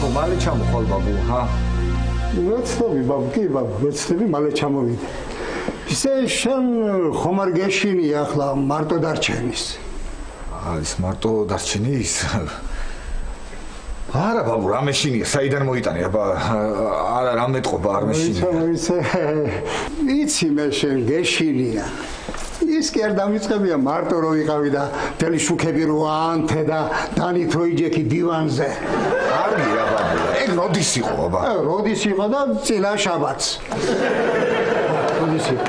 ბაბუ, მალე ჩამოხვალ ბაბუ, ჰა? ვეცდები ბაბუ, კი ბაბუ, ვეცდები, მალე ჩამოვიდე. ისე შენ ხომ არ გეშინია ახლა მარტო დარჩენის? ის მარტო დარჩენის? არა ბაბუ, რა მეშინია, საიდან მოიტანე, აბა, არა რა მეტყობა, არ მეშინია. იცი მე შენ გეშინია. ის კი არ დამიწყებია მარტო რო ვიყავი და თელი შუქები რო ანთე და დანით რო იჯექი დივანზე. კარგია ბაბუ, ეგ როდის იყო აბა? როდის იყო და წინა შაბათს. როდის იყო?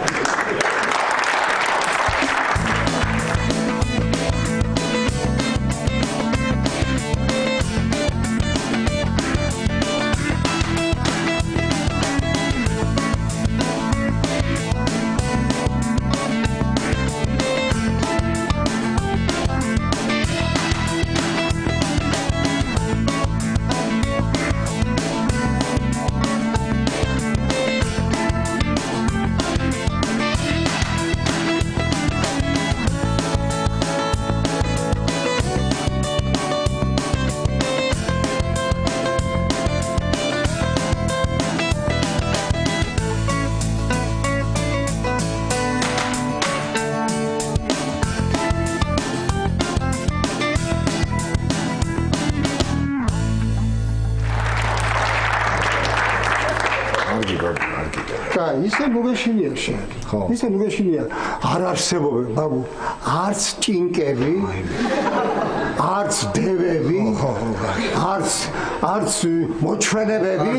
ისე მოგეშინია შენ. ისე მოგეშინია. არ არსებობენ ბაბუ, არც ჭინკები, არც დევები, არც მოჩვენებები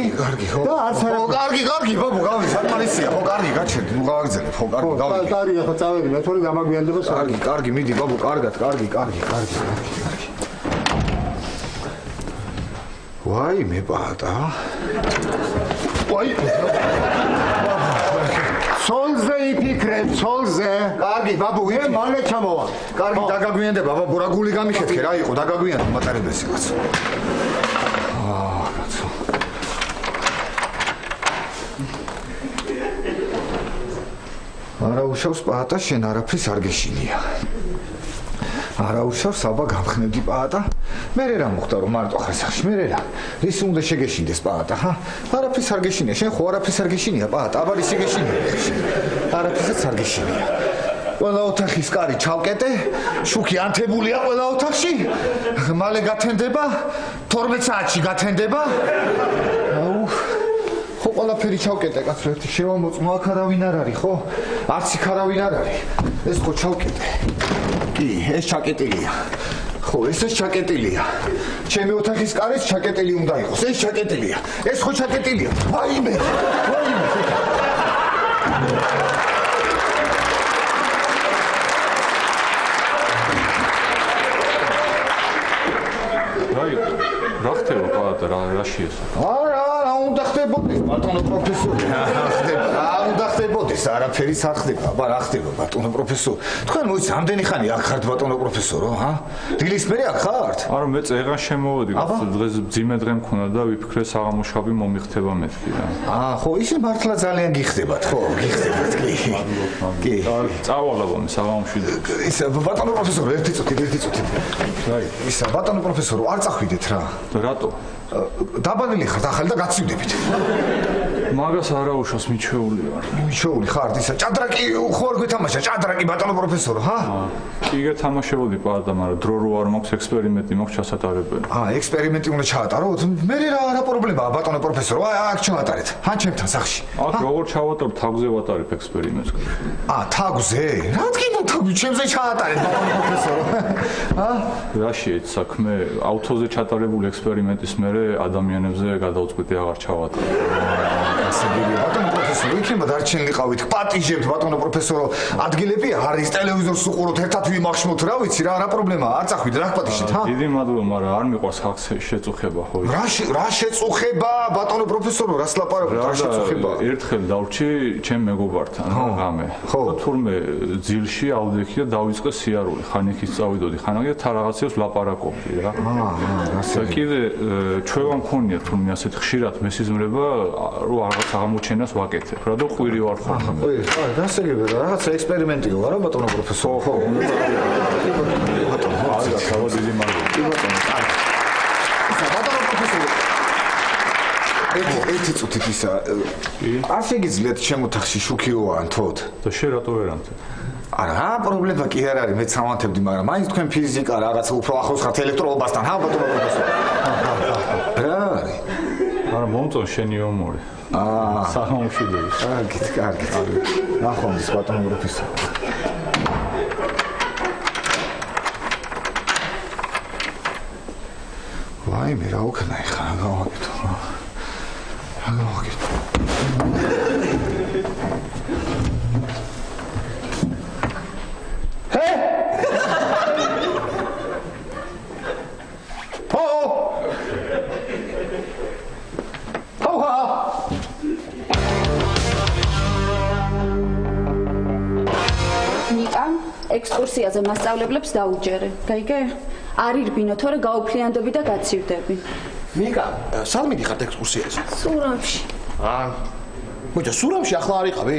და არც კარგი ბაბუ, გავი საკმარისია, ხო კარგი გაჩერდი, ნუ გავაგზავნე, ხო კარგი გავი. კარგი, ახლა წავედი, მე თორე დამაგვიანდება საერთოდ. კარგი, მიდი ბაბუ, კარგად, კარგი. ვაი, მე პატა. ვაი. ცოლზე იფიქრებ, ცოლზე. კარგი, ბაბუ, მე მალე ჩამოვა. კარგი, დაგაგვიანდება, ბაბუ, რა გული გამიხეთქე, რა იყო, დაგაგვიანდა მატარებელს კაცო. კაცო. არა უშავს პაატა, შენ არაფრის არ გეშინია. არა უშავს, აბა გამხნევდი პაატა. მე რა მოხდა რომ მარტო ხარ სახში, მე რა. ის უნდა შეგეშინდეს პაატა, ხა? არაფრის არ გეშინია, შენ ხო არაფრის არ გეშინია პაატა, აბა ისი გეშინია. არაფრისაც არ გეშინია. ყველა ოთახის კარი ჩავკეტე, შუქი ანთებულია ყველა ოთახში. მალე გათენდება, 12 საათში გათენდება. აუ ხო ყველაფერი ჩავკეტე კაცო, ერთი შევამოწმო, აქ არავინ არ არის, ხო? არც იქ არავინ არ არის. ეს ხო ჩავკეტე. კი, ეს ჩაკეტილია. ხო, ესეც ჩაკეტილია. ჩემი ოთახის კარიც ჩაკეტილი უნდა იყოს. ეს ჩაკეტილია. ეს ხო ჩაკეტილია. ვაიმე. რა ხდება პაატა, რა შეესა? არა, უნდა ხდებოდეს, ბატონო პროფესორი. რა უნდა ხდებოდეს, არაფერი არ ხდება. აბა რა ხდება, ბატონო პროფესორი? თქვენ მოიცი, ამდენი ხანი აქ ხართ ბატონო პროფესორო, ჰა? დილის მერე აქ ხართ? არა, მე წეღან შემოვედი, დღეს ძიმე დღე მქონდა და ვიფიქრე საღამოშაბი მომიხდება მეთქი რა. ხო, ისე მართლა ძალიან გიხდებათ, ხო, გიხდებათ, კი. წავალაბო მე საღამოში. ის ბატონო პროფესორო, ერთი წუთი. რაი, ისა ბატონო პროფესორო, არ წახვიდეთ რა. რატო? დაბადილი ხართ ახალი და გაცივდებით. მაგას არა უშავს, მიჩვეული ვარ. მიჩვეული ხართ, ისა ჭადრაკი ხო არ გეთამაშა, ჭადრაკი ბატონო პროფესორო, ჰა? კი გეთამაშებოდი პაატა, მაგრამ დრო რო არ მაქვს, ექსპერიმენტი მაქვს ჩასატარებელი. ექსპერიმენტი უნდა ჩაატაროთ? მე რა პრობლემაა ბატონო პროფესორო? აქ ჩავატარეთ. ჩემთან სახში. აქ როგორ ჩავატარ, თაგვზე ვატარებ ექსპერიმენტს. თაგვზე? რა თქმა უნდა, ჩემზე ჩაატარეთ ბატონო პროფესორო. რა შეეც საქმე? ავტოზე ჩატარებული ექსპერიმენტის მერე ადამიანებზე გადაუწყვეტი აღარ ჩავატარებ. ბატონო პროფესორო, იქნება დარჩენილიყავით, პატიჟებთ ბატონო პროფესორო, ადგილები არის, ტელევიზორს უყუროთ, ერთად ვიმახშმოთ, რა ვიცი, რა პრობლემაა, არ წახვიდე, რა გპატიჟეთ, ჰა? დიდი მადლობა, მაგრამ არ მიყვარს ხალხს შეწუხება, ხო? რა შეწუხება, ბატონო პროფესორო, რას ლაპარაკობ, რა შეწუხება? ერთხელ დავრჩი ჩემ მეგობართან, ღამე. ხო. თურმე ძილში ავდექი და დავიწყე სიარული, ხან იქით წავიდოდი, ხან აქ და რაღაცებს ლაპარაკობდი რა. და კიდე ჩვევა მქონია თურმე ასეთ ხშირად მესიზმრება, რომ რაღაც აღმოჩენას ვაკეთებ რა და ყვირი ვარ ხოლმე. გასაგებია, რაღაცა ექსპერიმენტიო არა ბატონო პროფესორო? ხო. ბატონო, არა, თავად დიდი მადლობა. ბატონო, ბატონო პროფესორო. ერთი წუთით ისა. არ შეგიძლიათ ჩემო თახში შუქიოვან თოთ. და შენ რატო ვერ ამთებ? არა, პრობლემა კი არ არის, მეც სამანთებდი, მაგრამ მაინც თქვენ ფიზიკა რაღაცა უფრო ახლოს ხართ ელექტროობასთან, ბატონო პროფესორი. რა არის? არა, მომწონ შენი ომორი. საღამოშიდები. კარგი. ნახვამდის ბატონო პროფესორი. ვაიმე, რა უქნა ეხლა, რა გავაკეთო. ექსკურსიაზე მასწავლებლებს დაუჯერე. გაიგე? არ ირბინო, თორე გაუფრიანდები და გაცივდები. ნიკა, სად მიდიხართ ექსკურსიაზე? სურამში. მოიცა, სურამში ახლა არ იყავი?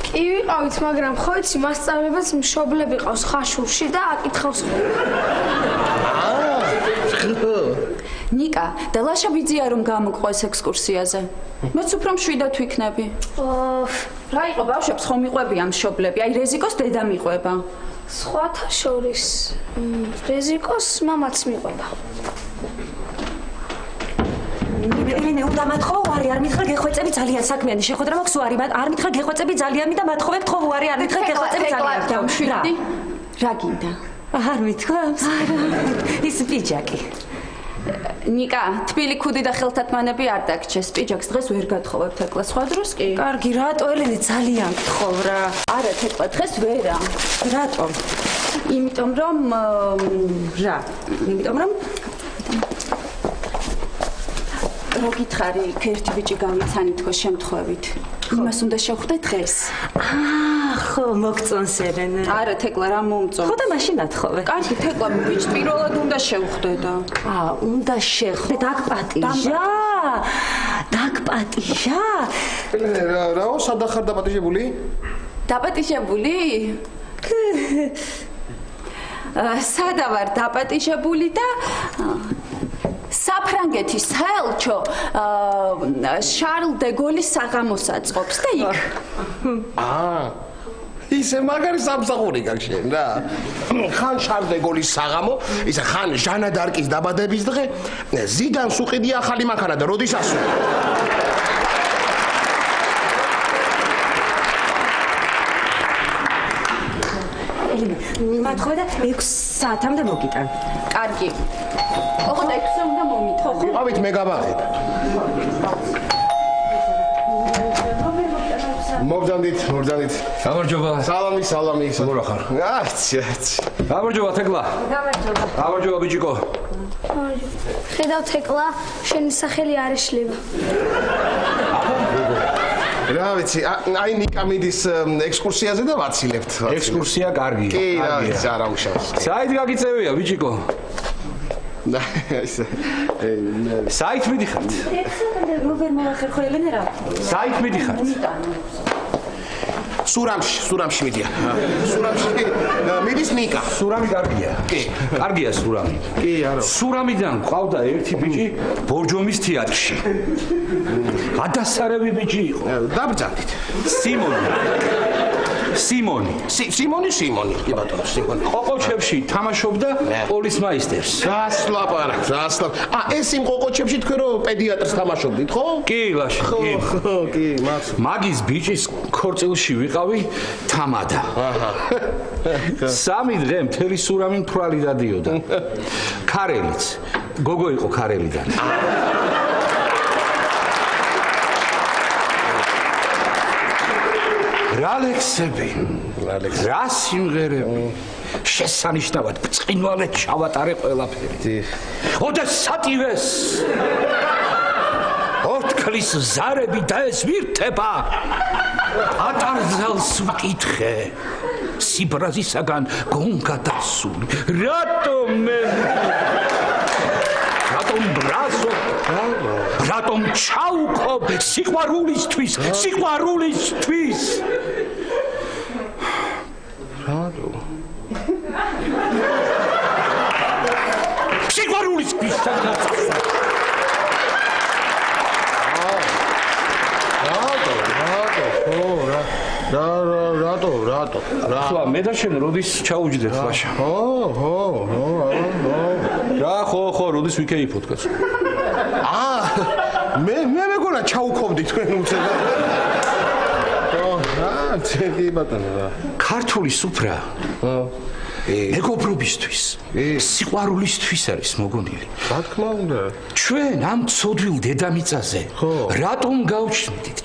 კი ვიყავით, მაგრამ ხო იცი, მასწავლებელს მშობლები ყავს ხაშურში და აკითხავს ხოლმე. ნიკა, და ლაშა ბიძია რომ გამოგყვეს ექსკურსიაზე. მეც უფრო მშვიდად ვიქნები. რა იყო ბავშვებს ხომ იყვებიან მშობლები, აი რეზიკოს დედა მიყვება. სხვათა შორის რეზიკოს მამაც მიყვება. ელენე, უნდა მათხოვო უარი, არ მითხრა გეხვეწები ძალიან საქმიანი, შეხვედრა მაქვს უარი, არ მითხრა გეხვეწები ძალიან და მათხოვებთ ხო უარი, არ მითხრა გეხვეწები ძალიან. რა გინდა? არ მითქვამს? ის პიჯაკი. ნიკა, თბილი ქუდი და ხელთათმანები არ დაგჭეს. პიჯაკს დღეს ვერ გათხოვებთ ეკლა, სხვა დროს კი. კარგი, რატო ელენე ძალიან გთხოვ რა. არა, ეკლა დღეს ვერა. რატომ? იმიტომ რომ რო გითხარი, ერთი ბიჭი გამიცანი თქო შემთხვევით. იმას უნდა შევხვდე დღეს. ხო, მოგწონს ელენე. არა, თეკლა რა მომწონს. ხო და მაშინ ნათხოვე. კარგი, თეკლა, ბიჭს პირველად უნდა შევხვდე და. უნდა შევხვდე, დაგპატიჟა. რაო, სად ახარ დაპატიჟებული? დაპატიჟებული? სადა ვარ დაპატიჟებული და საფრანგეთის საელჩო შარლ დე გოლის საღამოს აწყობს და იქ. ისე მაგარი სამსახური გაქვს შენ რა. ხან შარლ დე გოლის საღამო, ისა ხან ჟანა დარკის დაბადების დღე, ზიდანს უყიდია ახალი მანქანა და როდის ასული. მათხოვე და 6 საათამდე მოგიტან. კარგი. ოღონდ 6-ზე უნდა მომითხოვო. ყავით მე გავაღებ. მოგძანდით. გამარჯობა. სალამი. როგორ ახარ? აცი. გამარჯობა თეკლა. გამარჯობა ბიჭიკო. ხედავ თეკლა, შენი სახელი არ ეშლება. რა ვიცი, აი ნიკა მიდის ექსკურსიაზე და ვაცილებთ. ექსკურსია კარგია. კი, რა ვიცი, არა უშავს. საით გაგიწევია ბიჭიკო? საით მიდიხართ? ვერ მოვახერხო ელენე რა. საით მიდიხართ? სურამში მიდიან. სურამში მიდის ნიკა. სურამი კარგია. კი. კარგია სურამი. კი, არა. სურამიდან ყავდა ერთი ბიჭი ბორჯომის თეატრში. გადასარევი ბიჭი იყო. დაბრძანდით. სიმონი. კი ბატონო, სიმონი. ყოყოჩებში თამაშობდა პოლიცმაისტერს. გასლაპარაკ. ეს იმ ყოყოჩებში თქვენ რომ პედიატრს თამაშობდით, ხო? კი, ლაში. კი, მაგის ბიჭის ქორწილში ვიყავი თამადა. სამი დღე მთელი სურამი მთვრალი დადიოდა. ქარელიც. გოგო იყო ქარელიდან. რა ლექსები, რა სიმღერები, შესანიშნავად ბრწყინვალედ ჩავატარე ყველაფერი. ოდა სატივეს ორთქლის ზარები და ეს ვირთება ატარზალს ვკითხე სიბრაზისაგან გონგადასული. რატომ ბრაზო, რატომ ჩაუქობ სიყვარულისთვის. სიყვარულისთვის რატო? ხლა მე და შენ როდის ჩაუჯდეთ ლაშა? რა ხო როდის ვიქეიფოთ კაც? მე მეგონა ჩაუქობდი თქვენ უცებ. ცედი ბატონო რა. ქართული სუფრა. მეგობრობისთვის, სიყვარულისთვის არის მოგონილი. რა თქმა უნდა. ჩვენ ამ ცოდვილ დედამიწაზე რატომ გავჩნდით?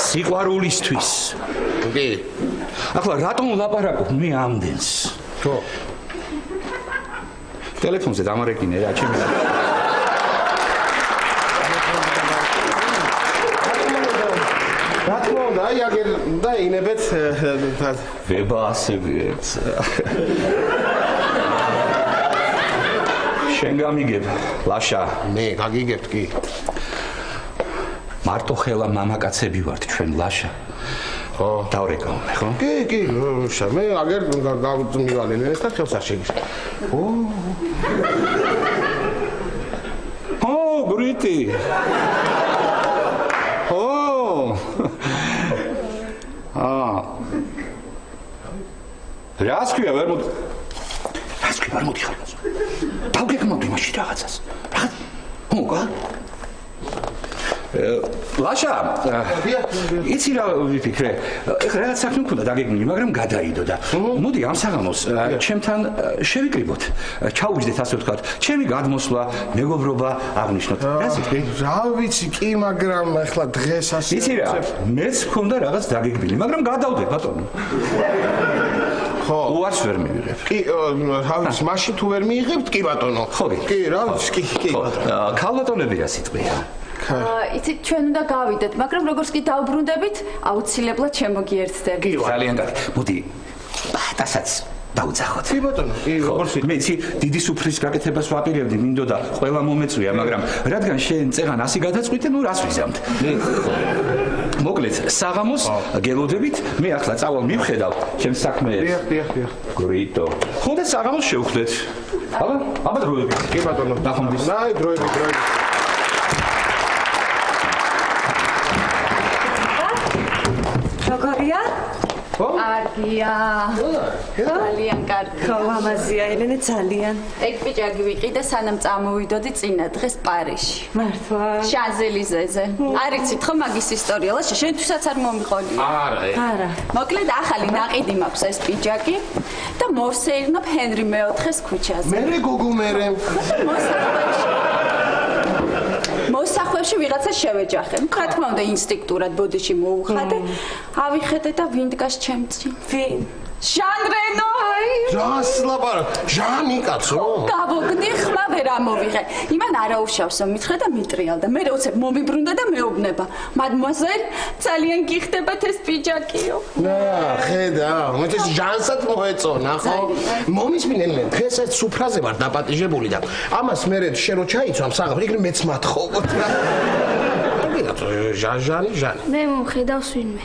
სიყვარულისთვის. კი. ახლა რატომ ვლაპარაკობ მე ამდენს? ხო. ტელეფონზე დამარეკინე რა ჩემი. აი აგერ და ინებეთ ვებასებიეთ. შენ გამიგებ ლაშა. მე გაგიგებთ კი. მარტო ხელა მამაკაცები ვართ ჩვენ ლაშა. ხო, დავრეკავ ხო? კი, მე აგერ გავწმივალენ ეს და ხელს არ შეგიშ. გრიტი. რას ქვია ვერ მოდი ხარ. დავგეკმოდი მაშინ რაღაცას. მოგა. ლაშა, იცი რა ვიფიქრე? ეხლა რაღაც საქმე მქონდა დაგეგმილი, მაგრამ გადაიდო და მოდი ამ საღამოს ჩემთან შევიკრიბოთ. ჩაუჯდეთ ასე ვთქვათ, ჩემი გადმოსვლა, მეგობრობა აღნიშნოთ. რას იტყვი? რა ვიცი კი, მაგრამ ეხლა დღეს ასე იცი რა, მეც მქონდა რაღაც დაგეგმილი, მაგრამ გადავდე ბატონო. ხო, უარს ვერ მივიღებ. კი, რა ვიცი, მაშინ თუ ვერ მიიღებთ, კი ბატონო. ხო, კი, რა ვიცი, კი ბატონო. ქალბატონები რას იტყვია? იცით, ჩვენ უნდა გავიდეთ, მაგრამ როგორც კი დავბრუნდებით, აუცილებლად შემოგიერთდები. ძალიან კარგი. მოდი, ბატასაც დაუძახოთ. კი ბატონო, კი, როგორც მე იცი, დიდი სუფრის გაკეთებას ვაპირებდი, მინდოდა ყველა მომეწვია, მაგრამ რადგან შენ წეღან 100 გადაწყვიტე, ნუ რას ვიზამთ? მოკლედ, საღამოს გელოდებით, მე ახლა წავალ მივხედავ ჩემს საქმეებს. დიახ. გრიტო. ხო და საღამოს შევხვდეთ. აბა დროებით. კი ბატონო, დახომდის. აი დროებით. როგორია? კარგია. ძალიან კარგი. ხო, ამაზია, ელენე ძალიან. ეგ პიჭაგი ვიყიდე სანამ წამოვიდოდი წინა დღეს პარიზში. მართლა? შანზელიზეზე. არ იცით ხო მაგის ისტორია? ლაშა, შენთვისაც არ მომიყოლია. არა. მოკლედ ახალი ნაყიდი მაქვს ეს პიჭაკი და მოვსეირნობ ჰენრი მეოთხეს ქუჩაზე. მე გოგო მერე. მოსახვევში ვიღაცა შევეჯახე. რა თქმა უნდა ინსტინქტურად ბოდიში მოუხადე. ავიხედე და ვინ დგას ჩემწინ? ვინ? ჟან რენო. რას ლაპარაკ? ჟანი კაცო. გავოგდი ხმა ვერ ამოვიღე. იმან არაუშავსო მითხრა და მიტრიალდა. მე უცებ მომიბრუნდა და მეუბნება. მადმუაზელ, ძალიან გიხდებათ ეს პიჯაკიო. ხედა, მოიცა ჟანსაც მოეწონა, ხო? მომისმინენ მე, ფესეთ სუფრაზე ვარ დაპატიჟებული და ამას მე შენ რო ჩაიცვამ საღამოს, იქნებ მეც მათხოვოთ რა. ჟანი. მე მომხედავს ვინმე.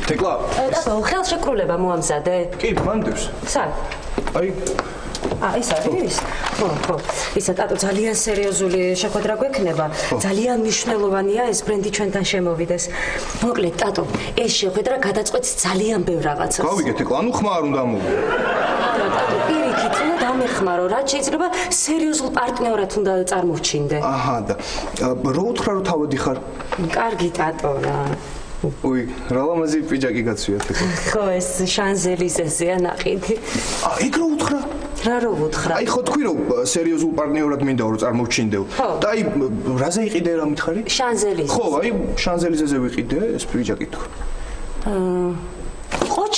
თეკლა. ხელშეკრულება მოამზადე? კი, მანდებს. სად? აი, ეს არის? ხო. ისა ტატო ძალიან სერიოზული შეხვედრა გვექნება. ძალიან მნიშვნელოვანია ეს ბრენდი ჩვენთან შემოვიდეს. მოკლედ ტატო, ეს შეხვედრა გადაწყვეტს ძალიან ბევრ რაღაცას. გავიგე თეკლა, ანუ ხმა არ უნდა მოვიდე. არა ტატო, პირიქით უნდა დამეხმარო, რაც შეიძლება სერიოზულ პარტნიორად უნდა წარმოვჩინდე. აჰა და რო უთხრა რომ თავადი ხარ? კარგი ტატო რა. უი, რა ლამაზი პიჯაკი გაცვია თქო. ხო, ეს შანზელიზეზეა ნაყიდი. იქ რო უთხრა? რა რო უთხრა? აი ხო თქვი რომ სერიოზულ პარტნიორად მინდა რომ წარმოვჩინდეო. და აი რაზე იყიდე რა მითხარი? შანზელიზეზე. ხო, აი შანზელიზეზე ვიყიდე ეს პიჯაკი თქო. ყოჩ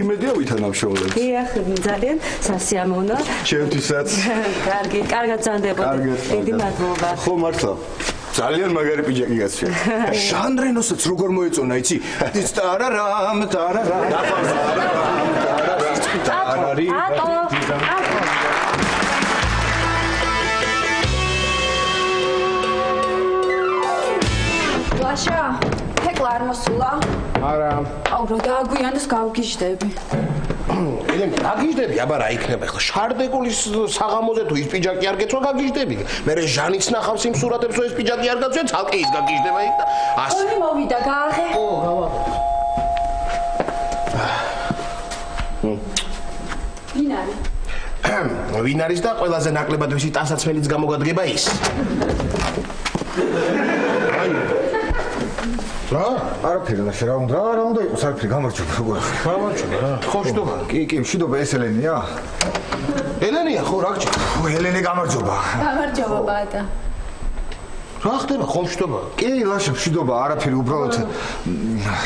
იმედია ვითანამშრომლებს. დიახ, ძალიან სასიამოვნო. ჩემთვისაც. კარგი, კარგად ძანდებოდი. დიდი მადლობა. ხო მართლა. ძალიან მაგარი პიჯაკი გაცვია. ჟან რენოსაც როგორ მოეწონა, იცი? ტარარამ, ტარარამ. ლაშა, ფეკლა არ მოსულა? არა. აუ, რა დააგვიანოს გავგიჟდები. ელენე, გაგიჟდები, აბა რა იქნება ახლა? შარდეგულის საღამოზე თუ ის პიჯაკი არ გეცვა, გაგიჟდები. მე ჟანიც ნახავს იმ სურათებს, რომ ეს პიჯაკი არ გაცვია, ცალკე ის გაგიჟდება იქ და ასე. ორი მოვიდა, გააღე. ო, გავაღე. ვინ არის? ვინ არის და ყველაზე ნაკლებად ვისი ტანსაცმელიც გამოგადგება ის? რა? არაფერი ლაშა, რა უნდა იყოს, არაფერი, გამარჯობა, როგორ ახლა? გამარჯობა რა. ხო, შტობა. კი, მშვიდობა, ეს ელენია? ელენია, ხო, რა გჭირდა? ელენე გამარჯობა. გამარჯობა, ბატა. რა ხდება, ხომ შტობა? კი, ლაშა, მშვიდობა, არაფერი, უბრალოდ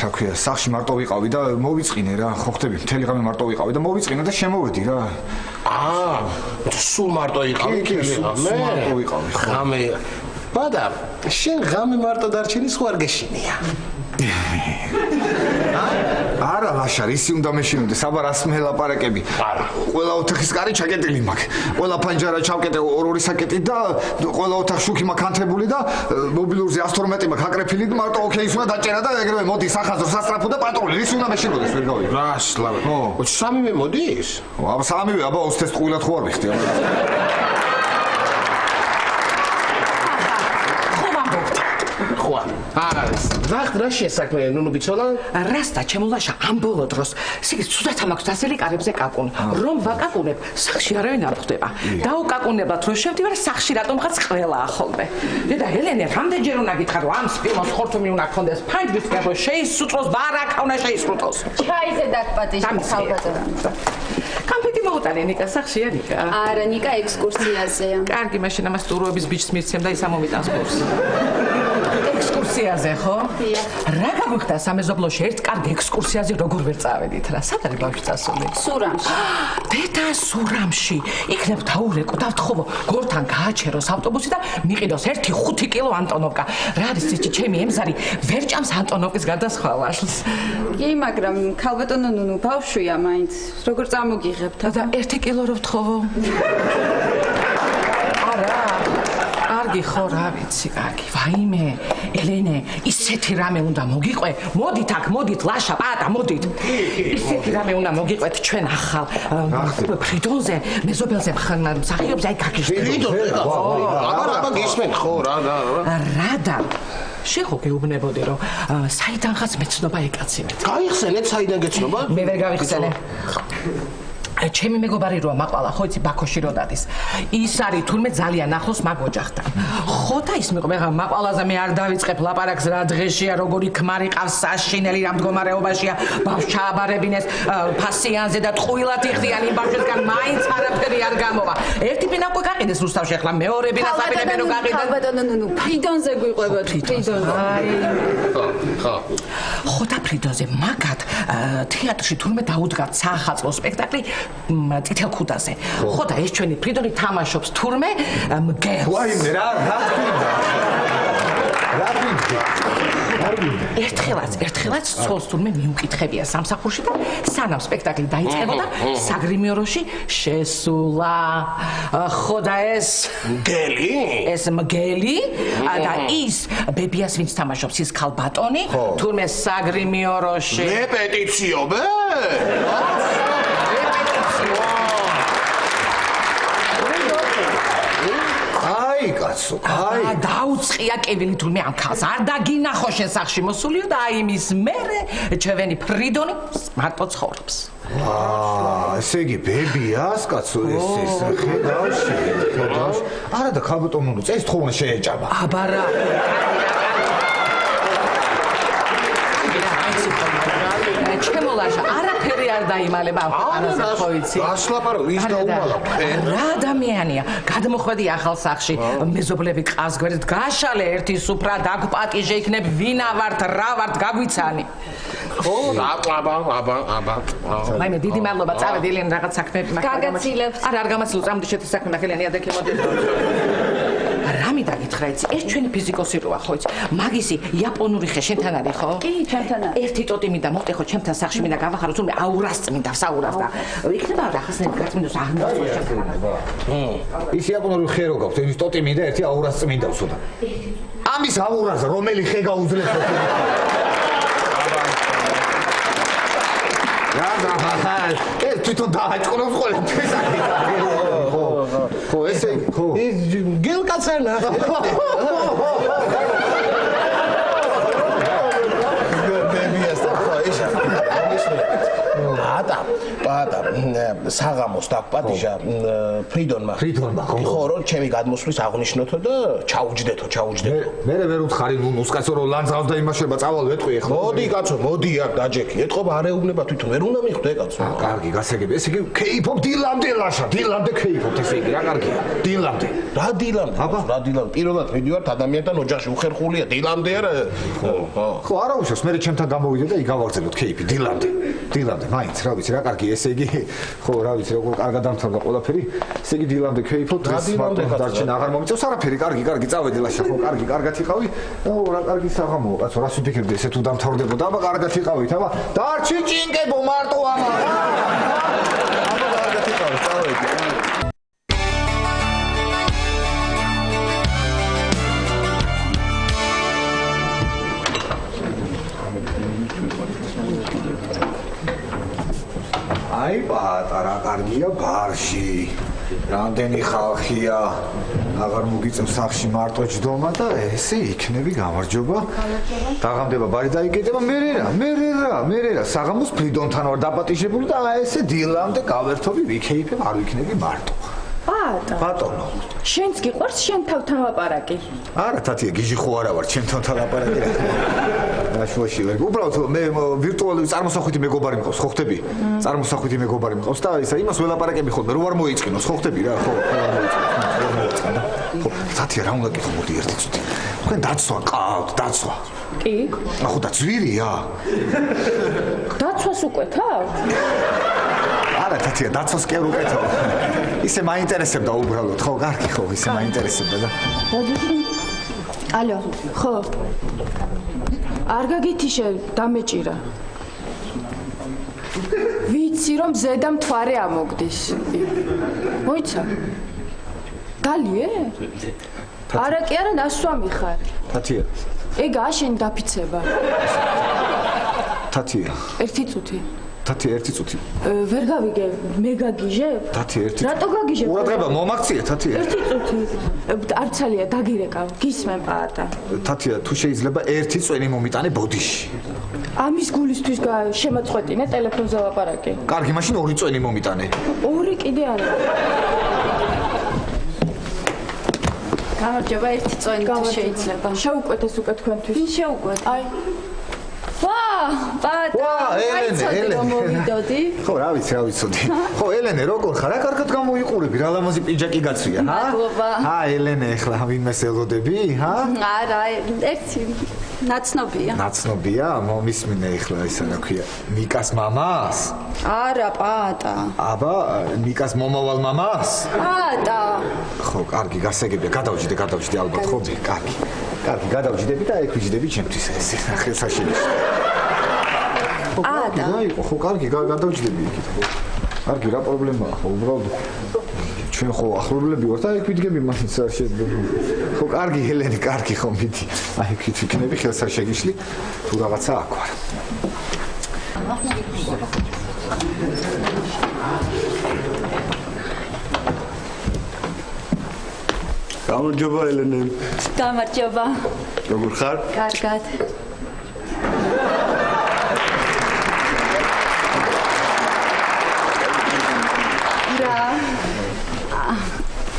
რა ქვია, სახში მარტო ვიყავი და მოვიწყინე რა, ხო ხდები, მთელი ღამე მარტო ვიყავი და მოვიწყინე და შემოვედი რა. სულ მარტო იყავი? კი, სულ მარტო ვიყავი. ღამე. ბადა, შენ ღამე მარტო დარჩენი სხვა არ გეშინია. არა, ლაშა, ისი უნდა მეშინოდე, საბა რას მელაპარაკები? არა. ყველა ოთახის კარი ჩაკეტილი მაქვს. ყველა ფანჯარა ჩავკეტე ორ-ორი საკეტით და ყველა ოთახი შუქი მაქვს კანთებული და მობილურზე 112 მაქვს აკრეფილი და მარტო ოკეის უნდა დაჭერა და ეგრევე მოდი სახაზო სასტრაფო და პატრული. ისი უნდა მეშინოდეს, ვერ გავიგე. რა, სლავა. ხო, სამივე მოდის? აბა სამივე, აბა 20 ტყუილად ხო არ ვიხდი. ხო. არის. რა შესაქმე, ნუნუ ბიცოლა? რასდა ჩემულაშა ამ ბოლო დროს სიგის ცუდად მაქვს დასელი კარებზე კაკუნ. რომ ვაკაკუნებ, სახში არავინ არ ხვდება. დაუკაკუნებად რო შევდივარ, სახში რატომღაც ყველაა ხოლმე. დედა ელენე, რამდენჯერ უნდა გითხრა, რომ ამ სპილოს ხორთუმი უნდა გქონდეს, ფაინდვის კერო შეისუწოს, ბარაკა უნდა შეისრულოს. ჩაიზე დაგპატიჟე ხალბატონო. კამფეტი მოუტანე ნიკა სახშია ნიკა. არა, ნიკა ექსკურსიაზეა. კარგი, მაშინ ამას ტუროების ბიჭს მისცემ და ის ამომიტანს კურსი. ექსკურსიაზე ხო? დიახ. რა გაგვიხდა სამეზობლოში ერთ კარგ ექსკურსიაზე როგორ ვერ წავედით რა? სად არის ბავშვი წასული? სურამში. დედა სურამში. იქნებ დაურეკო და ვთხოვო, გორთან გააჩეროს ავტობუსი და მიყიდოს 1.5 კილო ანტონოვკა. რა არის ციცი ჩემი ემზარი ვერ ჭამს ანტონოვკის გადასხვალაშს. კი, მაგრამ ხალბატონო ნუნუ ბავშვია მაინც. როგორ წამოგიღებთ? და 1 კილო რო ვთხოვო. არა. კარგი ხო რა ვიცი, კარგი. ვაიმე, ელენე, ისეთი რამე უნდა მოგიყვე. მოდით აქ, მოდით, ლაშა, პატა, მოდით. ისეთი რამე უნდა მოგიყვეთ ჩვენ ახალ ფრიდონზე, მეზობელზე მსახიობზე, აი გაგიჟდეთ. ფრიდონზე? აბა გისმენ ხო რა. რადა? შენ ხო გეუბნებოდი რომ საიდანღაც მეცნობა ეკაცინეთ. გაიხსენეთ საიდან გეცნობა? მე ვერ გავიხსენე. ჩემი მეგობარი როა მაყვალა, ხო იცი ბაქოში რო დადის. ის არის თურმე ძალიან ახლოს მაგ ოჯახთან. ხო და ის მიყვა, მე მაყვალაზე მე არ დავიწყებ ლაპარაკს რა დღეშია, როგორი ქმარი ყავს, საშინელი რა მდგომარეობაშია, ბავშვს ჩააბარებინეს ფასიანზე და ტყუილად იხდიან იმ ბავშვისგან, მაინც არაფერი არ გამოვა. ერთი პინაკვი გაყიდეს რუსთავში, ახლა მეორე პინას აპირებენ რომ გაყიდონ. ხალბატონო ნუნუ, ფრიდონზე გვიყვებოდ, ფრიდონზე. ხო. ხო და ფრიდონზე მაგათ თეატრში თურმე დაუდგათ საახალწლო სპექტაკლი წითელ ქუდაზე. ხო და ეს ჩვენი ფრიდონი თამაშობს თურმე მგელს. ვაიმე რა გინდა? რა გინდა? ერთხელაც ცოლს თურმე მიუკითხებია სამსახურში და სანამ სპექტაკლი დაიწყებოდა საგრიმიოროში შესულა. ხო და ეს მგელი და ის ბებიას ვინც თამაშობს ის ხალბატონი თურმე საგრიმიოროში. რეპეტიციობე? კაცო, აი დაუწყია კევილი თურმე ამ ქალს არ დაგინახო შენ სახში მოსულიო და აი იმის მერე ჩვენი ფრიდონი მარტო ცხოვრობს. ესე იგი ბებიას კაცო ეს ხედავში. არა და ხალბატონო წეს თხოვნა შეეჭამა. აბა რა. ჩემოლაშა არაფერი არ დაიმალება ამ ქვეყანაზე ხო იცი? გასლაპარო ის დაუმალა. რა ადამიანია? გადმოხვედი ახალ სახში, მეზობლები ყავს გვერდით, გაშალე ერთი სუფრა, დაგპატიჟე იქნებ ვინა ვართ, რა ვართ, გაგვიცანი. ხო, აბა. მაიმე დიდი მადლობა, წავედი ელენე რაღაც საქმეები მაქვს. გაგაცილებთ. არა, არ გამაცილო, წამოდი შეთვის საქმე ნახე ელენე ადექი მოდი. რამე დაგითხრა იცი, ეს ჩვენი ფიზიკოსი როა ხო იცი? მაგისი იაპონური ხე შენთან არის ხო? კი, ჩემთან არის. ერთი ტოტი მინდა მოხტე ხო ჩემთან სახში მინდა გავახარო, თუმცა აურას წმინდა, საურას და იქნება რაღაცნაირად გაწმინდოს არ მოგწონს. ის იაპონური ხე რო გაქვს, ის ტოტი მინდა ერთი აურას წმინდა უსუდა. ამის აურას რომელი ხე გაუძლებს? ეს თვითონ დააჭყრობს ყველაფერს აქ. ხო, ესე ხო. ის გელკაცანა. პატა საღამოს დაგპატიჟა ფრიდონმა ხო რომ ჩემი გადმოსვლის აღნიშნოთო და ჩაუჯდეთო მე ვერ უთხარი ნუ ნუსკაცო რომ ლანძღავს და იმაშება წავალ ვეტყვი ხო მოდი კაცო მოდი აქ დაჯექი ეთყობა არ ეუბნება თვითონ ვერ უნდა მიხვდე კაცო კარგი გასაგები ესე იგი ქეიფობ დილამდე ლაშა დილამდე ქეიფობ ესე იგი რა კარგია დილამდე რა დილამდე პირველად მიდივართ ადამიანთან ოჯახში უხერხულია დილამდე არა ხო არა უშავს მე ჩემთან გამოვიდე და იგავაგრძელოთ ქეიფი დილამდე მაინც რა ვიცი რა კარგი ესე იგი ხო რა ვიცი როგორ კარგად დამთავრდა ყველაფერი ესე იგი დილამდე ქეიფობ დღეს დარჩენა აღარ მომიწევს არაფერი კარგი წავედი ლაშა ხო კარგად იყავი რა კარგი საღამოა კაცო რას ვიფიქრდი ესე თუ დამთავრდებოდა აბა კარგად იყავით აბა დარჩი ჭინკებო მარტო ამა აბა კარგად იყავით წავედი აი პატარა კარგია ბარში რამდენი ხალხია აღარ მოგიწევს სახში მარტო ჯდომა და ესე იქნები გამარჯობა დაღამდება ბარი დაიკეტება მე რა საღამოს ფრიდონთან ვარ დაპატიჟებული და ესე დილამდე გავერთობი ვიქეიფებ არ ვიქნები მარტო ბატონო შენც გიყვარს შენ თავთან ლაპარაკი არა თათია გიჟი ხო არა ვარ ჩემთან ლაპარაკი რა შუაშია უბრალოდ მე ვირტუალური წარმოსახვითი მეგობარი მყავს ხო ხტები წარმოსახვითი მეგობარი მყავს და ისა იმას ველაპარაკები ხოლმე რო არ მოიწყინოს ხო ხტები რა ხო თათია რა უნდა გიხო მოდი ერთი წუთი თქვენ დაცვა ყავთ დაცვა კი ახო და ძვირია დაცვას უკეთავ არა თათია დაცვას კი არ უკეთავ ისე მაინტერესებდა უბრალოდ ხო კარგი ხო ისე მაინტერესებდა და ალო ხო არ გაგითიშე დამეჭირა ვიცი რომ ზედა მთვარე ამოგდის მოიცა გალიე არა კი არა დასვამი ხარ თათია ეგა შენ დაფიცება თათია ერთი წუთი თათია ერთი წუთი ვერ გავიგე მე გაგიჟებ თათია ერთი რატო გაგიჟებ ყურადღება მომაქცია თათია ერთი წუთი არცალია დაგირეკავ გისმენ პატა თათია თუ შეიძლება ერთი წვენი მომიტანე ბოდიში ამის გულისთვის შემაწყვეტინე ტელეფონზე ლაპარაკი კარგი მაშინ ორი წვენი მომიტანე ორი კიდე არა გამარჯობა ერთი წვენი შეიძლება შეუკვეთეს უკვე თქვენთვის ვინ შეუკვეთ აი პატა ელენე მოვიდოდი ხო რა ვიცოდი ხო ელენე როგორ ხარ რა კარგად გამოიყურები რა ლამაზი პიჯაკი გაცვია ჰა ელენე ახლა ვინმეს ელოდები ჰა არა ერთი ნაცნობია მომისმინე ახლა ისა რა ქვია ნიკას მამას არა პატა აბა ნიკას მომავალ მამას პატა ხო კარგი გასაგებია გადავჯდე ალბათ ხო კარგი გადავჯდები და ექვიჯდები ჩემთვის ესე ხელსაშეში პატა ხო კარგი გადავჯდები იქით ხო კარგი რა პრობლემაა ხო უბრალოდ ჩვენ ხო ახლობლები ვართ და ეგ ვიდგები მაინც არ შეიძლება ხო კარგი ელენე კარგი ხო მიდი აი ეგ ვიქნები ხელსაშეგიშლი თუ რაღაცა აქ ვარ გამარჯობა ელენე გამარჯობა როგორ ხარ კარგად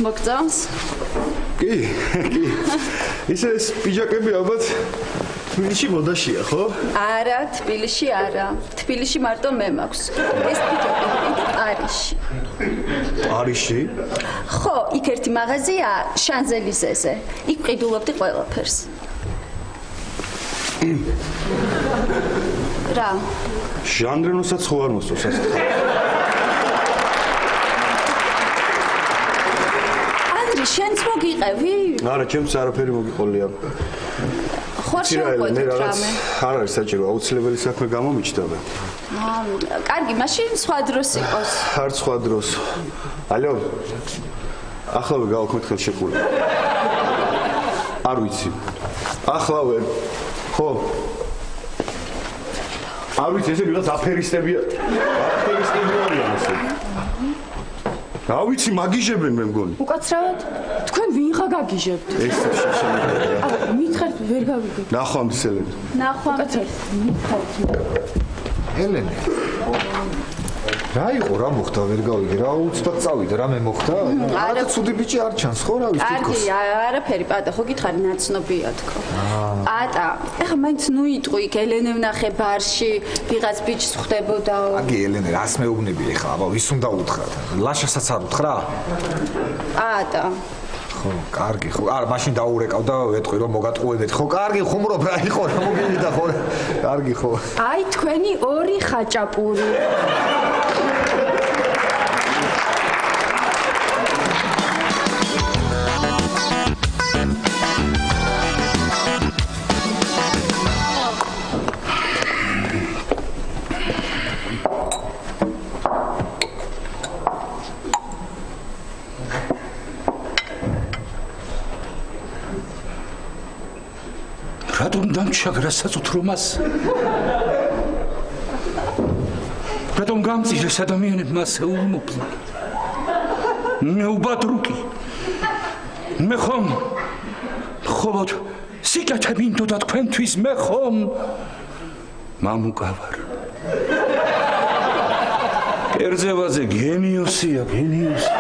მოგწონს? კი. ისე პიჯაკები ალბათ თბილისში მოდაშია, ხო? არა, თბილისში არა. თბილისში მარტო მე მაქვს. ეს პიჯაკები კიდე პარიზში. პარიზში? ხო, იქ ერთი მაღაზია შანზელიზეზე. იქ ვყიდულობდი ყველაფერს. რა? ჟანრენოსაც ხო არ მოსწონს ასე. ანდრი, შენც მოგიყევი? არა, ჩემს არაფერი მოგიყოლია. ხوار შევყვეთ რამე. არ არის საჭირო, აუცილებელი საქმე გამომიჩნდა. კარგი, მაშინ სხვა დროს იყოს. არ სხვა დროს. ალო. ახლავე გავაქვთ ხელშეკრულება. არ ვიცი. ახლავე. ხო. არ ვიცი, ესე ვიღაც აფერისტებია. აფერისტები არიან ასე. რა ვიცი, მაგიჟებენ მე მგონი. უკაცრავად, თქვენ ვიღა გაგიჟებთ? ეს შეშემიძლია. აბა, მითხარით ვერ გავიგებ. ნახვამდის ელენე. ნახვამდის. ელენე. რა იყო, რა მოხდა, ვერ გავიგე, რა უცბად წავიდა, რა მე მოხდა? არა ცუდი ბიჭი არ ჩანს, ხო, რა ვიცი თქოს. კარგი, არაფერი, პატა, ხო გითხარი, ნაცნობია თქო. პატა, ეხა მაინც ნუ იტყვი, ელენე ვნახე ბარში, ვიღაც ბიჭს ხვდებოდაო. აგი ელენე, რას მეუბნები ეხლა, აბა, ვის უნდა უთხრათ? ლაშასაც არ უთხრა? პატა. ხო, კარგი, ხო. არა, მაშინ დაურეკავ და ვეტყვი რომ მოგატყუებეთ. ხო, კარგი, ხუმრობ რა იყო, რა მოგივიდა ხო? კარგი, ხო. აი თქვენი ორი ხაჭაპური. რატომ დამჩაგრა საწუთრომას? რატომ გამწიჟეს ადამიანებმა ასე ულმობლად? მე უბადრუკი. მე ხომ ხოლოდ სიკეთე მინდოდა თქვენთვის მე ხომ მამუკავარ. კერძევაძე გენიოსია, გენიოსი.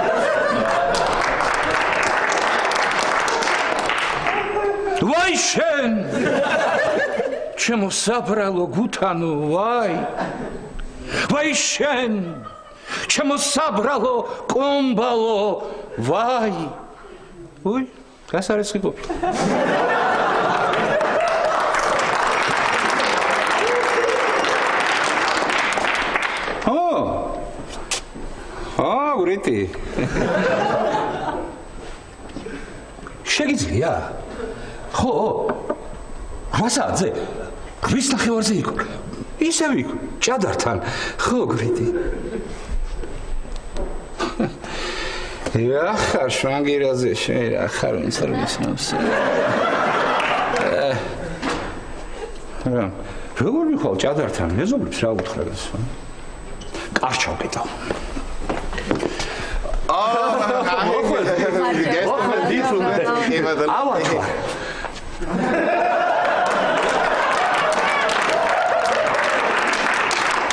ვაი შენ! ჩემო საბრალო გუთანო, ვაი! ვაი შენ! ჩემო საბრალო კომბალო, ვაი! უი, გასარიცხი ყოფილი. გურიტი. შეგიძლია? ხო, 8 საათზე. რის ნახევარზე იქ? ისევ იქ, ჭადართან. ხო, გურიტი. ახარ შვანგირაზე შენ ახარ ვინც არ მისნავს. როგორ მიხვალ ჭადართან? მეზობლებს რა უთხრეს? კარჩავ კეთავ.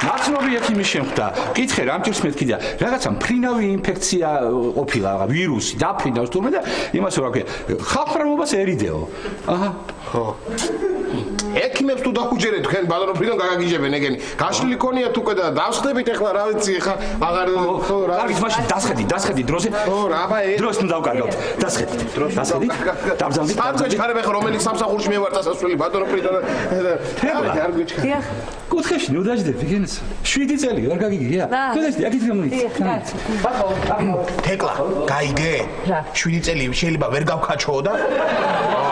ნაცნობი ექიმი შემხვდა. კითხე რა მჭირს მეთქი და რაღაცა მფრინავი ინფექცია ყოფილა, ვირუსი დაფრინავს თურმე და იმას რა ქვია, ხალხრამობას ერიდეო. აჰა. ხო. ექიმებს თუ დაგუჯერეთ თქვენ ბატონო ფრიდონ გაგაგიჟებენ ეგენი. გაშლილი ქონიათ უკვე და დავსხდებით ეხლა რა ვიცი ეხლა აღარ ხო რა. კარგი, მაშინ დასხედი დროზე. ხო რა, აბა დროს ნუ დავკარგავთ. დასხედით. დავბრძანდით. სამწუთი ხარებ ეხლა რომელი სამსახურში მივარ წასასვლელი ბატონო ფრიდონ. არ გიჩქარ. დიახ. კუთხეში ნუ დაждდები გენს. 7 წელი ვერ გაგიგია? გენესდი, აქ გამონით. თეკლა, გაიგე? 7 წელი შეიძლება ვერ გავქაჩოო და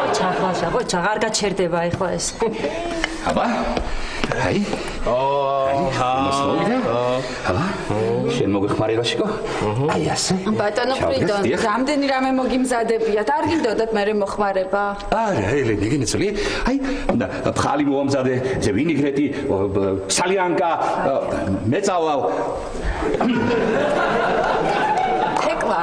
ჩახლა, ხო, აღარ გაჩერდება ეხლა ეს. აბა. აი. აბა. შენ მოგეხმარებაშიკო? აი ასე. ბატონო ფრიდონ, რამდენი რამე მოგიმზადებიათ? არ გინდოდათ მე მოხმარება? არა, ელენე, გენიცლი. აი, ფხალი მომზადე, ზე ვინიგრეტი, სალიანკა, მეწავალ. თეკლა,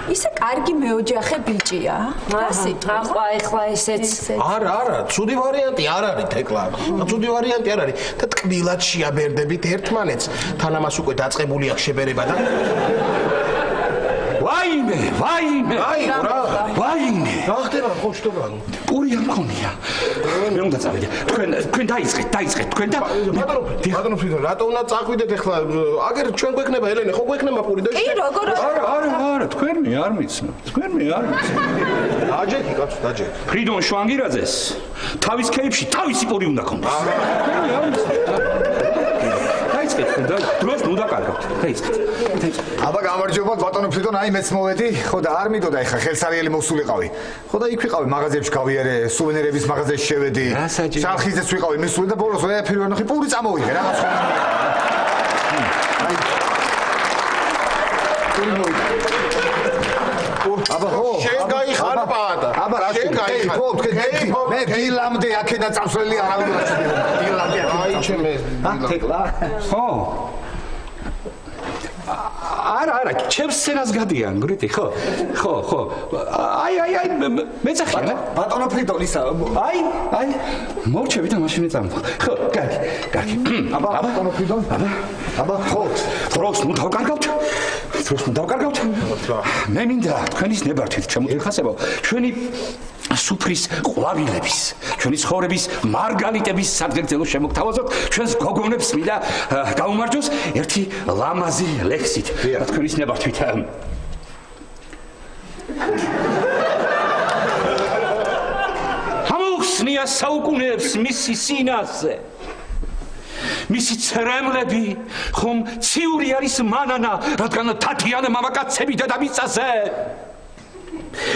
ისე კარგი მეოჯახე ბიჭია? ასე, ახლა ეხლა ესეც. არა, ცუდი ვარიანტი არ არის თეკლა. ცუდი ვარიანტი არ არის. და ტკბილად შეაბერდებით ერთმანეთს. თან ამას უკვე დაწყებული აქვს შებერება და ვაიმე! აი რა? ვაიმე! გახდება ხო შტობა. პური არ მქონია. მე უნდა წავიდე. თქვენ დაიწყეთ თქვენ და ბატონო ფრიდონ, რატო უნდა წახვიდეთ ახლა? აგერ ჩვენ გვექნება ელენე, ხო გვექნება პური და კი, როგორ? არა, თქვენ მე არ მიცნობ. დაჯექი კაცო, დაჯექი. ფრიდონ შვანგირაძეს თავის ქეიფში თავისი პური უნდა ქონდეს. დროს ნუ დაკარგავთ. აბა გამარჯობა ბატონო ფრიდონ, აი მეც მოვედი. ხო და არ მიდოდა ეხა ხელსარიელი მოსულიყავი. ხო და იქ ვიყავი მაღაზიებში გავიარე, სუვენირების მაღაზიაში შევედი. შალხიზეც ვიყავი, მისული და ბოლოს ვეფერი ვერ ნახე, პური წამოვიდე რაღაც ხო. აბა ხო, შენ გაიხარბა და. აბა რა შენ გაიხარბა? ხო, მე დილამდე აქედან წავსვლელი არავინ არ შეგვიძლია. დილამდე. აი ჩემე. თეკლა. ხო. არა, ჩემს სცენას გადიან, გრიტი, ხო. აი, მეცახია. ბატონო ფრიდონ ისა. აი, მოვჩები და მაშინ წამოვა. ხო, კარგი. აბა, ბატონო ფრიდონ. აბა, ხო. დროს ნუ დავკარგავთ. მე მინდა თქვენის ნებართვით ჩემოიხასებო, ჩვენი სუფრის ყვავილების, ჩვენი ცხოვრების მარგალიტების სადგერძელო შემოგთავაზოთ, ჩვენს გოგონებს მინდა გაუმარჯოს ერთი ლამაზი ლექსით, თქვენის ნებართვით. ამოხსნია საუკუნეებს მისი სინაზე. მისი ცრემლები ხომ ციური არის მანანა, რადგან თათიან მამაკაცები დედამიწაზე.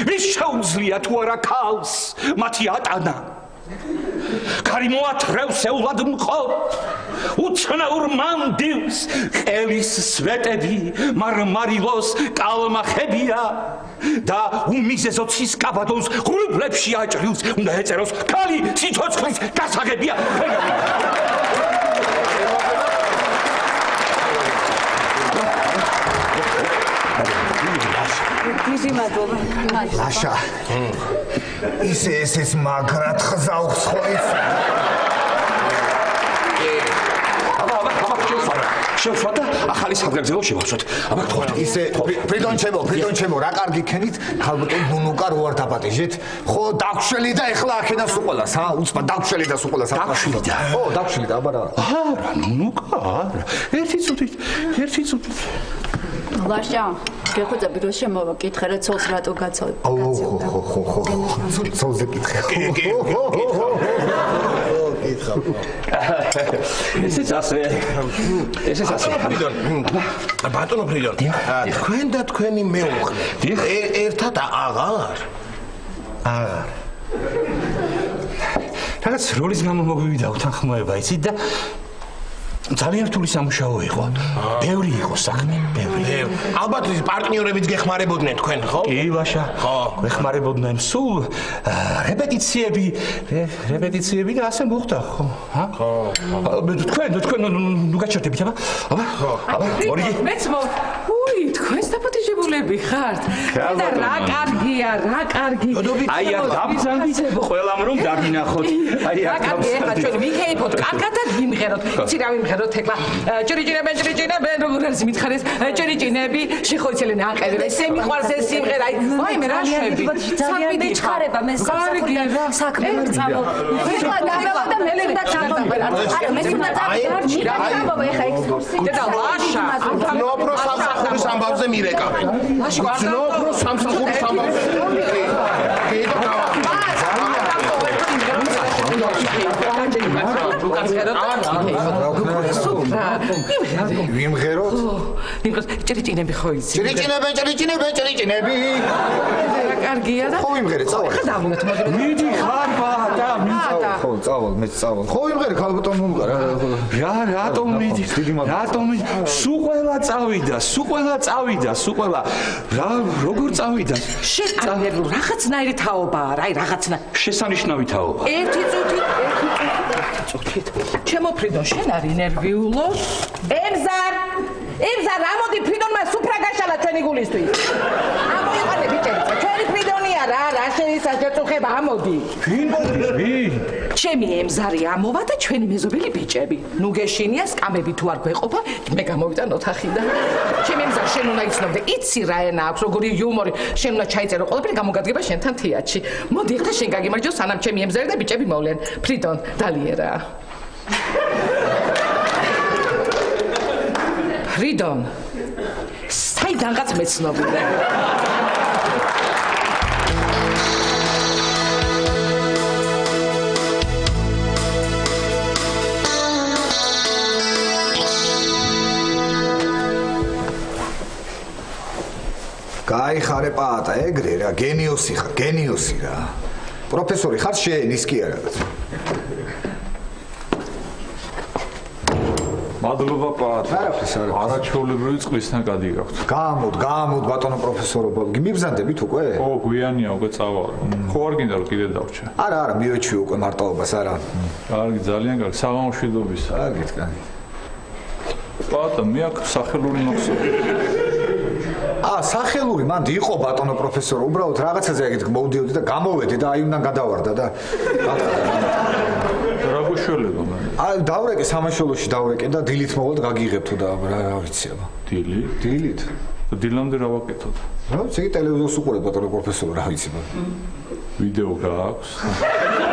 ვის შეუძლია თუ არა ქალს მათი ატანა? ქარი მოათრევს ეულად მყო, უცნაურ მანდილს ყელის სვეტები, მარმარილოს კალმახებია და უმიზეზოცის კაბადონს ღრუბლებში აჭრილს, უნდა ეწეროს ქალი სიცოცხლის გასაღებია. დიდი მადლობა. აშა. ეს მაგრად ხზავს ხო ის? შევსვათ და ახალი სადგერძელო შევავსოთ. აბა თქვა ისე ფრიდონ ჩემო, რა კარგი ქენით, ხალბატონ ნუნუკა რო არ დაპატეჟეთ? ხო, დაგშველი და ეხლა აქედან სუყოლას, უცბა დაგშველი და სუყოლას. დაგშველი, აბა რა. არა, ნუნუკა, არა. ერთი წუთით. ლაშა, გეხუძები რომ შემოვაკითხე, რა ცოლს რატო გაცილდა? ხო. ცოლზე კითხე. კითხავ. ესეც ასე. ბატონო ფრიდონ, თქვენ და თქვენი მეუღლე ერთად აღარ. რაღაც როლის გამო მოგვივიდა უთანხმოება, იცით და ძალიან რთული სამუშაო იყო. ბევრი იყო საქმე, ბევრი. ალბათ ის პარტნიორებიც გეხმარებოდნენ თქვენ, ხო? კი, ვაშა. ხო, გეხმარებოდნენ. სულ რეპეტიციები და ასე მოხდა, ხო? ხო. თქვენ ნუ გაჩერდებით, აბა? აბა, მორიგი. მეც თქვენს დაპატიჟებულები ხართ? და რა კარგი. აი, დაბძანდით ყველამ რომ დაგინახოთ. აი, რა კარგი, ეხლა ჩვენ ვიქეიფოთ, კარგადად ვიმღეროთ. იცი რა ვიმღეროთ ეხლა? ჭრიჭინებენ, როგორ არის მითხარეს? ჭრიჭინები, შეხოიცელი ნაყევი. ესე მიყვარს ეს სიმღერა. აი, მე რა შვები. ძალიან დიჩხარება მე საქმე მრწამო. ეხლა დაველა და მე უნდა ჩამოვიდე. არა, მე უნდა წავიდე ეხა ექსკურსია. და ლაშა, ნოპრო სამსახურის ამბავზე მირეკავენ. ნოპრო სამსახურის ამბავზე. ვიმღეროთ? ჭრიჭინები ხო იცი? ჭრიჭინები. რა კარგია და ხო ვიმღერე, წავალ. ხა დავუნეთ მოდი. მიდი ხარბა და ხო, წავალ, მეც წავალ. ხო ვიმღერე, ხალბატონ მომღერა. რატომ მიდი? სულ ყველა წავიდა. რა როგორ წავიდა? რაღაცნაირი თაობაა, აი რაღაცნა. შესანიშნავი თაობა. ერთი წუთით. ჩემო ფრიდონ, შენ არის ნერვიულო? ემზარ, ამოდი ფრიდონმა სუფრა გაშალა ჩვენი გულისთვის. ამოიყვანე ბიჭები, ჩვენი ფრიდონია რა შეიძლება შეწუხი ხება ამოდი. ვინ მოდის? ვინ? ჩემი ემზარი ამოვა და ჩვენი მეზობელი ბიჭები. ნუ გეშინია სკამები თუ არ გვეყოფა, მე გამოვიტან ოთახიდან. ჩემი ემზარ შენ უნდა იცნობდე, იცი რა ენა აქვს, როგორი იუმორი, შენ უნდა ჩაიწერო ყველაფერი გამოგადგება შენთან თეატრში. მოდი ახლა შენ გაგიმარჯო, სანამ ჩემი ემზარი და ბიჭები მოვლენ. ფრიდონ, დალიერა. ფრიდონ. საიდანღაც მეცნობია. გაიხარე პაატა, ეგრე რა, გენიოსი ხარ, გენიოსი რა. პროფესორი ხარ შენ, ის კი არა. მადლობა პაატა. არაფრის, არაფრის. არაჩვეულებრივი წყლის ნაკადი გაქვთ. გამოდ, ბატონო პროფესორო, მიბრძანდებით უკვე? ო, გვიანია უკვე წავალ. ხო არ გინდა რომ კიდე დავრჩა. არა, მივეჩვი უკვე მარტოობას, არა. კარგი, ძალიან კარგი, საღამოშვიდობისა. კარგით, კარგი. პაატა, მე აქ სახელური მახსოვს. სახელური მანდ იყო ბატონო პროფესორო, უბრალოდ რაღაცაზე ეგეთ მოვდიოდი და გამოვედი და აი უნდა გადავარდა და რა გუშველება მე? დავრეკე სამაშველოში დავრეკე და დილით მოვალ გაგიღებთო და რა ვიცი აბა. დილით? დილამდე რა ვაკეთოთ? რა ვიცი, ტელევიზორს უყურებ ბატონო პროფესორო, რა ვიცი. ვიდეო გააქვს?